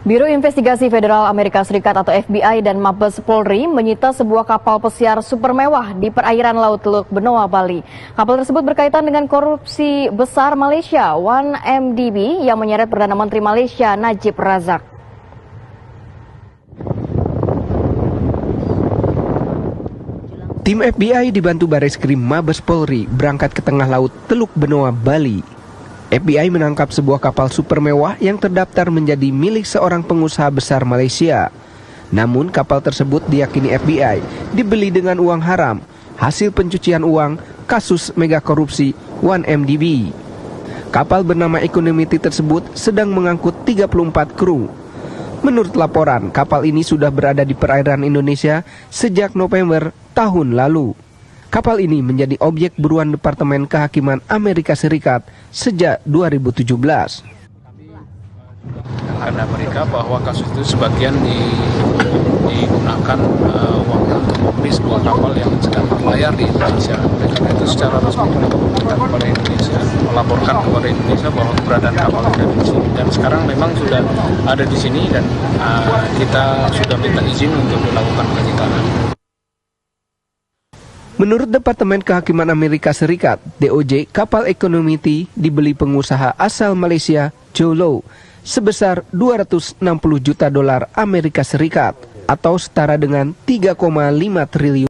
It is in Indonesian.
Biro Investigasi Federal Amerika Serikat atau FBI dan Mabes Polri menyita sebuah kapal pesiar super mewah di perairan Laut Teluk Benoa, Bali. Kapal tersebut berkaitan dengan korupsi besar Malaysia, 1MDB, yang menyeret Perdana Menteri Malaysia Najib Razak. Tim FBI dibantu Bareskrim Mabes Polri berangkat ke tengah laut Teluk Benoa, Bali. FBI menangkap sebuah kapal super mewah yang terdaftar menjadi milik seorang pengusaha besar Malaysia. Namun kapal tersebut diyakini FBI dibeli dengan uang haram, hasil pencucian uang, kasus mega korupsi 1MDB. Kapal bernama Economity tersebut sedang mengangkut 34 kru. Menurut laporan, kapal ini sudah berada di perairan Indonesia sejak November tahun lalu. Kapal ini menjadi objek buruan Departemen Kehakiman Amerika Serikat sejak 2017. Karena mereka bahwa kasus itu sebagian digunakan uang untuk membeli sebuah kapal yang sedang berlayar di Indonesia. Karena itu secara resmi mereka memberikan kepada Indonesia, melaporkan kepada Indonesia bahwa keberadaan kapal ada di sini. Dan sekarang memang sudah ada di sini dan kita sudah minta izin untuk melakukan penyitaan. Menurut Departemen Kehakiman Amerika Serikat, DOJ, kapal Economity dibeli pengusaha asal Malaysia, Joe Low, sebesar 260 juta dolar Amerika Serikat atau setara dengan 3,5 triliun.